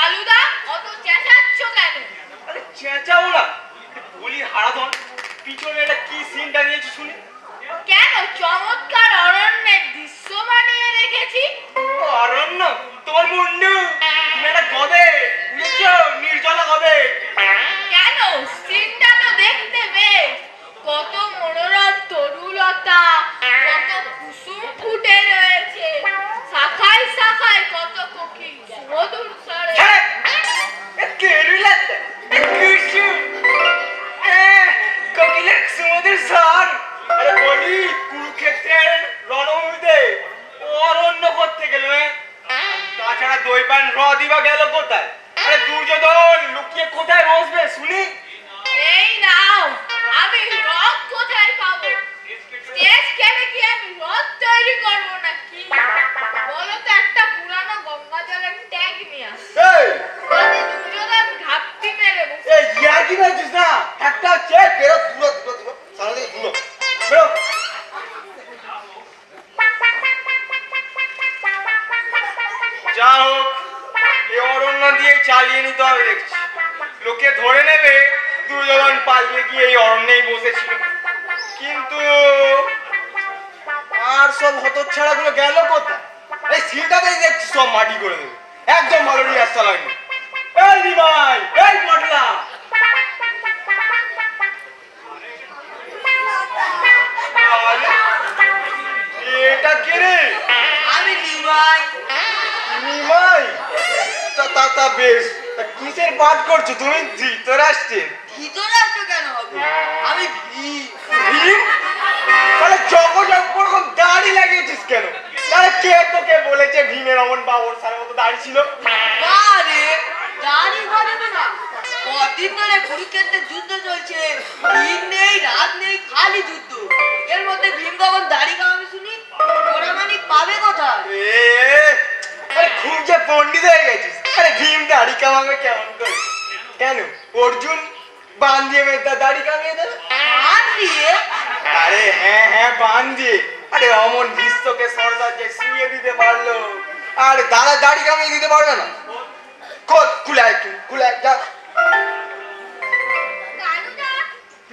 কালুদা অত চেঁচাচ্ছ কেন? আরে চেঁচাও না, বলি হারাধন পিছনে এটা কি সিনটা নিয়েছি শুনি। কেন চমৎকার অরণ্যের দৃশ্য বানিয়ে রেখেছি। অরণ্য? তোমার মুন্ডু, তুমি একটা গবে বুঝেছো, নির্জলা গবে। কেন সিনটা তো দেখতে বেশ, কত মনোরম তরুলতা, কত কুসুম ফুটে রয়েছে, শাখায় শাখায় কত কোকিল সুমধুর স্বরে। কোকিলের সুমধুর স্বর। আরে বলি কুরুক্ষেত্রের রণভূমিতে অরণ্য করতে গেল, তাছাড়া দৈবান হ্রদিবা গেল কোথায়? আরে দুর্যোধন লুকিয়ে কোথায় বসবে শুনি? এই নাও, আমি রথ কোথায় পাবো? স্টেজ কেটে কি আমি রথ তৈরি করবো নাকি? বলো তো একটা পুরানো গঙ্গা জলের ট্যাঙ্ক নিয়ে আস। তাতে দুর্যোধন ঘাপটি মেরে বসে। এই ইয়ার কি বলছিস না? একটা চেক বেরো, দূর দূর দূর সামনে থেকে দূর বেরো। যা হোক, এই অরণ্য দিয়ে চালিয়ে নিতে হবে দেখছি। লোকে ধরে নেবে দুর্যোধন পালিয়ে গিয়ে এই অরণ্যেই বসেছিল। কিন্তু আর সব হতচ্ছাড়া গুলো গেল কোথায়? এই সিলটাতেই দেখছি সব মাটি করে দেবে। একদম ভালো রিহার্সাল হয়নি। এই নিমাই, এই পটলা, এটা কে রে? আমি নিমাই। নিমাই? তা বেশ, তা কিসের পাঠ করছো তুমি? ধৃতরাষ্ট্রের? ধৃতরাষ্ট্র কেন হবে? আমি ভীম। ভীম? তাহলে যখন দাড়ি লাগিয়েছিস কেন? তাহলে কে তোকে বলেছে ভীমের অমন বাবর সারের মতো দাড়ি ছিল? বারে দাড়ি বানাবে না, কদিন ধরে কুরুক্ষেত্রের যুদ্ধ চলছে, দিন নেই রাত নেই খালি যুদ্ধ। এর মধ্যে ভীম কখন দাড়ি কামাবে শুনি? ওরা মানিক পাবে কোথায়? আরে খুব যে পণ্ডিত হয়ে গেছিস। আরে ভীম দাড়ি কামাবে কেমন করে? কেন অর্জুন বান দিয়ে দাড়ি কামিয়ে দেবে? মান দিয়ে? আরে হ্যাঁ বান দিয়ে। আরে অমন ভীষ্মকে সরদার যে শুয়ে দিতে পারলো, আর দাদা দাড়ি কামিয়ে দিতে পারবে না? খুলে যা। কালুদা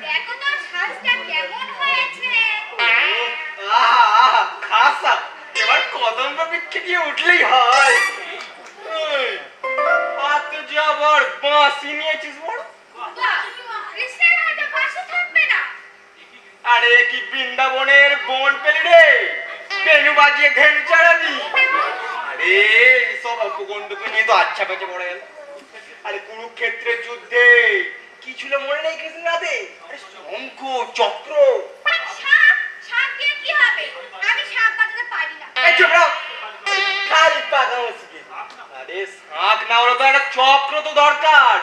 দেখো তো সাজটা কেমন হয়েছে। আহা খাসা, এবার কদম্ব বৃক্ষে গিয়ে উঠলেই হয়। আর তো যাবার বাঁশি নিয়েছিস বড়। কৃষ্ণের হাতে বাঁশি থাকবে না? আরে কি বৃন্দাবনের বন পেলি রে, বেনু বাজিয়ে ধেনু চাড়াবি? আরে সব অপগণ্ডকে নিয়ে তো আচ্ছা পেঁচে পড়ে গেল। আরে কুরুক্ষেত্রের যুদ্ধে কি ছিল মনে নেই কৃষ্ণের হাতে? আরে শঙ্খ চক্র। শাক দিয়ে কি হবে? আমি শাক বাজাতে পারি না। এই চুপ রাও, খালি পাগাও শিখে। আরে শাক না হলে তো একটা চক্র তো দরকার।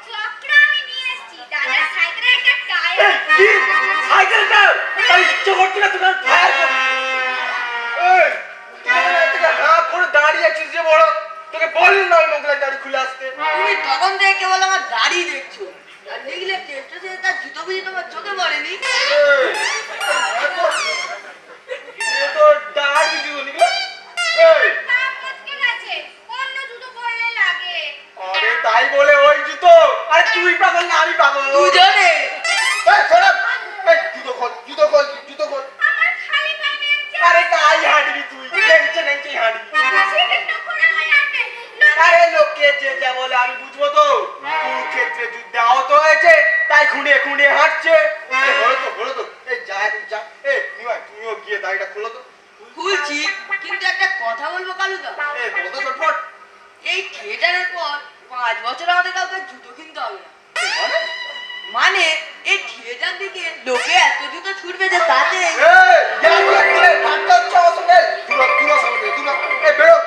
চক্র আমি নিয়ে এসেছি, দাদার সাইকেলে একটা টায়ার। কি সাইকেলটা? আরে ইচ্ছে করছে না তোমার ফায়ার করতে? এই তুই হাত করে দাঁড়িয়ে আছিস যে বড়, তোকে বললি না ওই মোগলাই দাড়ি খুলে আসতে? তুমি তখন থেকে কেবল আমার দাড়ি দেখছো, আর দেখলে চেষ্টা সে তার জুতো বুঝি তোমার চোখে পড়েনি? এ তো দাড়ি জুতো নিবি। এই কাপড় গেছে, অন্য জুতো পরলে লাগে। আরে তাই বলে ওই জুতো? আরে তুই পাগল না আমি পাগল? দুজনে। এই শোনো, এই জুতো খোল। আমার খালি পায়ে নেমছে। আরে তাই হাঁটবি তুই, নেংচে হাঁটবি। সেটা করে হয় আনবে। আরে লোকে যে যা বলে আমি বুঝবো তো? কুরুক্ষেত্রে যুদ্ধে আহত হয়েছে তাই খুঁড়ে হাঁটছে। হলো তো এই যা নিমাই তুমিও গিয়ে দাড়িটা খোলো তো। খুলছি, কিন্তু একটা কথা বলবো কালুদা। এই বলো তো চটপট। এই থিয়েটারের পর 5 বছর আমাদের কাউকে জুতো কিনতে হবে না। মানে? মানে এই থিয়েটার দিকে লোকে এত জুতো ছুটবে যে তাতে বেরো।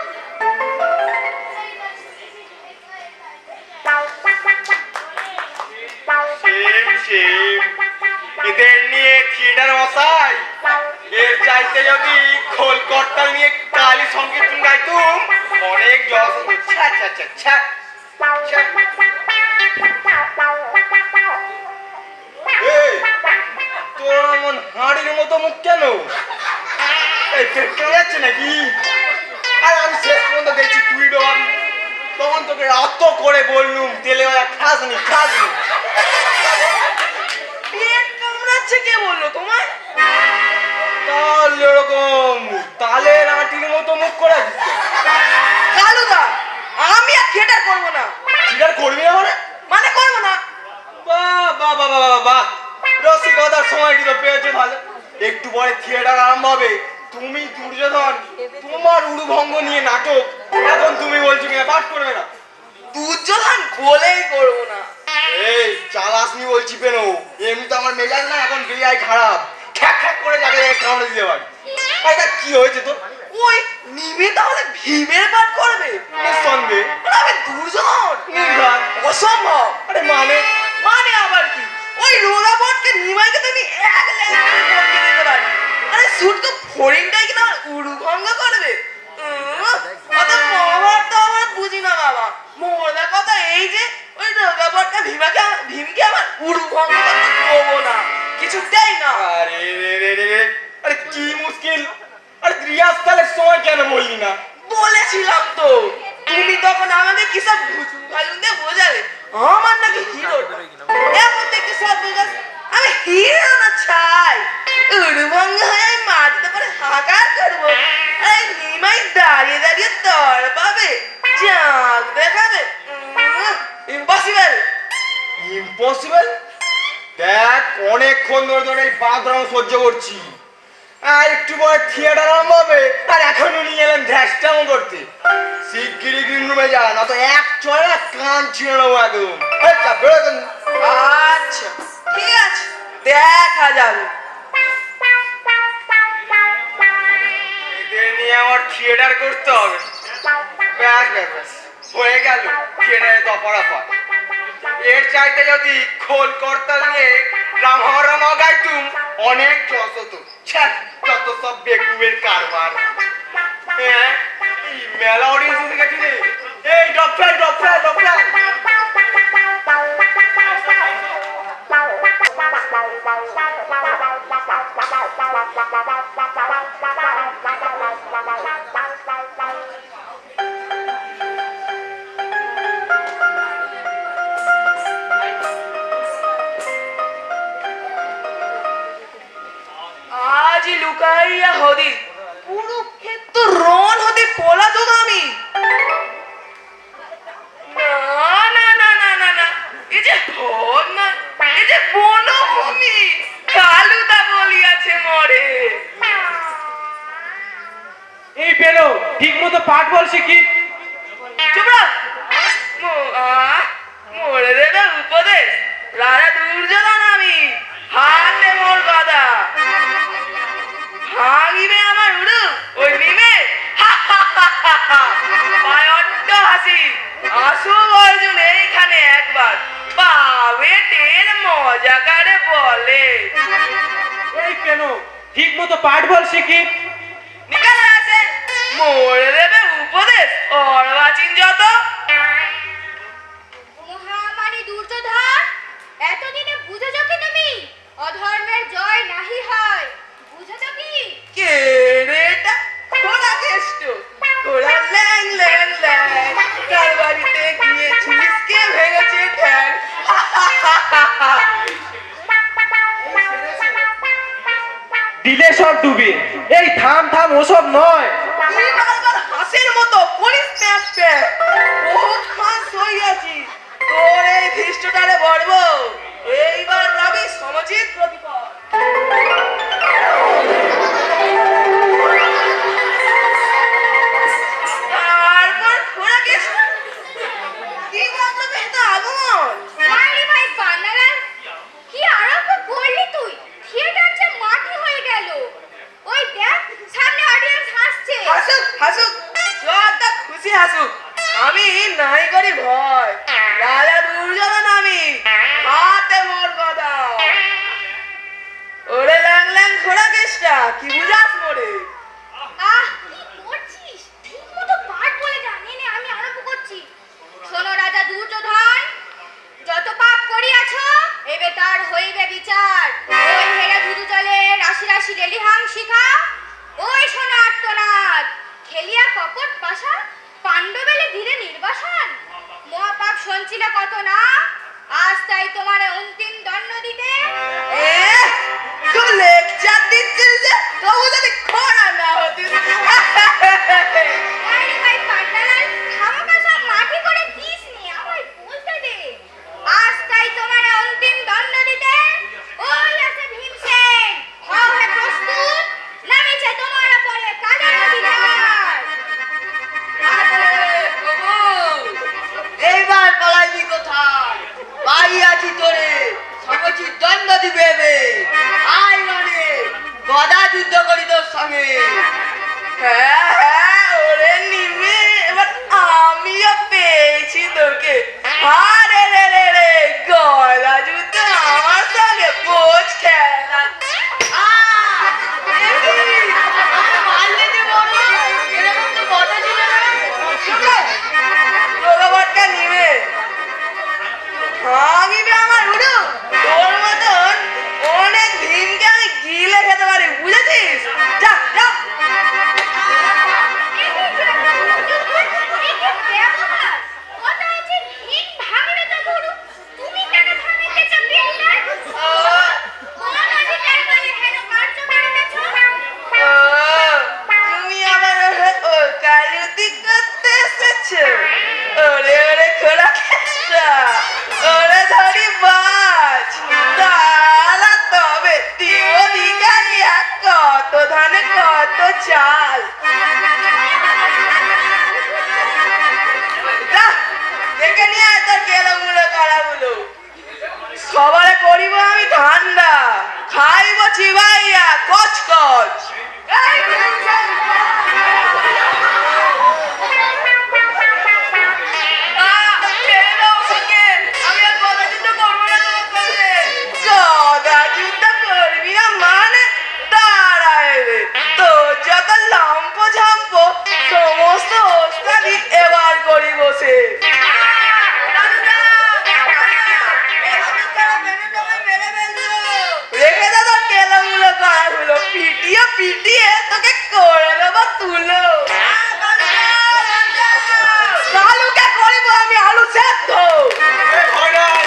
এদের নিয়ে থিয়েটার মশাই, এর চাইতে যদি খোল করতাল নিয়ে কালী সংকীর্তন গাইতুম অনেক জস হতো। তোর এমন হাঁড়ির মতো মুখ কেন? এই পেটকে যাচ্ছে নাকি? আর আমি শেষ পর্যন্ত দেখছি তুই ডোবাবি। তখন তোকে অত করে বললুম তেলে ওরা খাসনি। পেট কামড়াচ্ছে কে বললো তোমার? তাহলে এরকম তালের আটির মতো মুখ করে দিচ্ছে। কালুদা, আমি আর থিয়েটার করবো না। থিয়েটার করবি না মানে করবো না। বাহ রসিকতার সময়টি তো পেয়েছো ভালো। একটু পরে থিয়েটার আরম্ভ হবে, তুমি দুর্যোধন তোমার উড়ুভঙ্গ নিয়ে নাটক, এখন তুমি বলছো কিনা পাঠ করবে না? দুর্যোধন বলেই করবো না। এই চালাসনি বলছি কেন? এমনি তো আমার মেজাজ না এখন বেয়াই খারাপ, খ্যাক করে যাকে কামড়ে দিতে পারি। এটা কি হয়েছে তোর? ওই নিমে তাহলে ভীমের পাঠ করবে? নিঃসন্দেহে। আমি দুর্যোধন? নির্ঘাত। অসম্ভব। আরে মানে আবার কি? ওই রোগা বটকে নিমাইকে তুমি এক লেগে বটকে দিতে পারি। আরে শুধু ফড়িংটাই কিনা উড়ুভঙ্গ করবে? অত মহাভারত তো আমার বুঝি না বাবা। মোরা কথা এই যে ওই রোগা বটকে ভীমকে আমার উড়ুভঙ্গ করতে দেবো না, কিছুতেই না। আরে কি মুশকিল! আরে রিহার্সালের সময় কেন বললি না? বলেছিলাম তো, তুমি তখন আমাকে কি সব ভুজুং ভাজুং দিয়ে বোঝালে আমার নাকি হিরো। এখন দেখি সব বোঝাস আমি হিরো না ছাই। উড়ুভঙ্গ হয়ে আমি মাটিতে পরে হাঁকার করবো, আরে নিমাই দাঁড়িয়ে দাঁড়িয়ে তর পাবে, চাঁদ দেখাবে। ইম্পসিবল। ইম্পসিবল? দেখ অনেকক্ষণ ধরে এই বাদরাম সহ্য করছি, আর একটু পরে থিয়েটার আরম্ভ হবে, আর এখন উনি এলেন ধ্যাসটামো করতে। শিগগিরি গ্রিন রুমে যা, না তো এক চড়া কান ছিঁড়ে নেবো একদম। আচ্ছা ঠিক আছে, দেখা যাবে। এদের নিয়ে আমার থিয়েটার করতে হবে। ব্যাস হয়ে গেল থিয়েটারে দফারফা। এর চাইতে যদি খোল করতাল নিয়ে রামা গাইতুম অনেক জস হতো। যত সব বেকুবের কারবার। হ্যাঁ এই মেলা অডিয়েন্স এসে গেছে রে। এই ডক্টর আজি লুকাইয়া হদি কুরুক্ষেত্র রণ হতে পলাতক আমি। না, এই যে হন না, এই যে বনভূমি কালুদা বলিয়াছে মরে। এই পেলো ঠিক মতো পাঠ বল শিখি। চুপ মরে দেবে উপদেশ, রাজা দুর্যোধন আমি, হাতে মোর গদা, ভাঙিবে আমার উড়ু ওই নিমে। অট্ট হাসি, আসু অর্জুন এইখানে একবার, পাবে টের মজা কারে বলে। এই পেলো ঠিক মতো পাঠ বল শিখি। নিকালে আছে মরে দেবে উপদেশ অর্বাচীন যত। মহামানী দুর্যোধন, এতদিনে বুঝেছ কি তুমি? অধর্মের জয় নাহি হয়, বুঝেছ কি? কে রে এটা? ঘোড়া কেষ্ট, ঘোড়া ল্যাং ল্যাং ল্যাং, কার বাড়িতে গিয়েছিলিস, কে ভেঙেছে ঠ্যাং? দিলে সব ডুবে। এই থাম ওসব নয়। তুই বারবার হাসির মতো করিস প্যাঁচ প্যাঁচ। বহুত খাস হইয়াছি তোর এই ধৃষ্টটারে বলব, এইবার রবি সমচিত প্রতিপদ। তারপর ঘোড়া কেষ্ট কি মতলবে এটা আগমন? মারি ভাই বান্নালাল, কি আরম্ভ করলি তুই? থিয়েটার যে মাটি হয়ে গেল। ওই দেখ সামনে অডিয়েন্স হাসছে। হাসুক যত খুশি হাসুক, আমি নাই করি ভয়। রাজা দুর্যোধন আমি, হাতে মোর গদা। ওরে ল্যাং ল্যাং ঘোড়া কেষ্টা, কি বুঝাস মোরে? আহ কি করছিস? ঠিকমতো পাঠ বলে যা। নে আমি আরম্ভ করছি। শোনো রাজা দুর্যোধন, যত পাপ করিয়াছ এবে তার হইবে বিচার। ওই হেরা ধুধু জলে রাশি রাশি লেলিহাং শিখা, ওই শোনো আর্তনাদ, খেলিয়া কপট পাশা, পাণ্ডবেলে ধীরে নির্বাসন। পিটিয়ে তোকে করে দেবো তুলো কালুকে করিব আমি আলু সেদ্ধ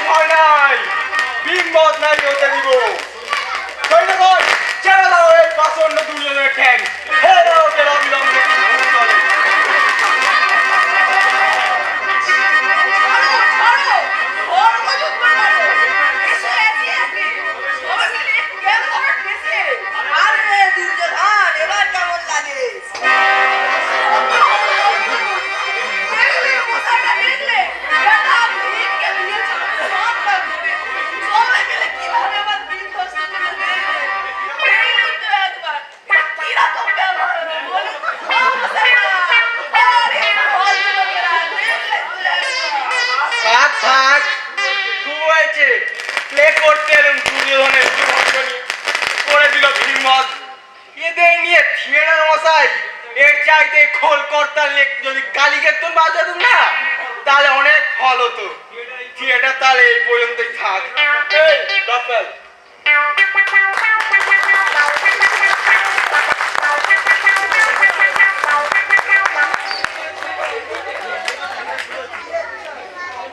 ভয় নাই বিমত নাই হতে দিব কই না কই ছেড়ে দাও এই পাছন্দ দুজনের ঠ্যাং হে দাও কে অবিলম্বে আরে দুর্যোধন এবার কেমন লাগে থাক থাক খুব হয়েছে প্লে করতে এলাম দুর্যোধনের ভণ্ডনী করে দিল ভীমত এদের নিয়ে থিয়েটার মশাই এর চাইতে খোল কর্তার লেখ যদি কালীকেতন বাজাতুম না তাহলে অনেক ফল হতো থিয়েটার তাহলে এই পর্যন্তই থাক এই রাফেল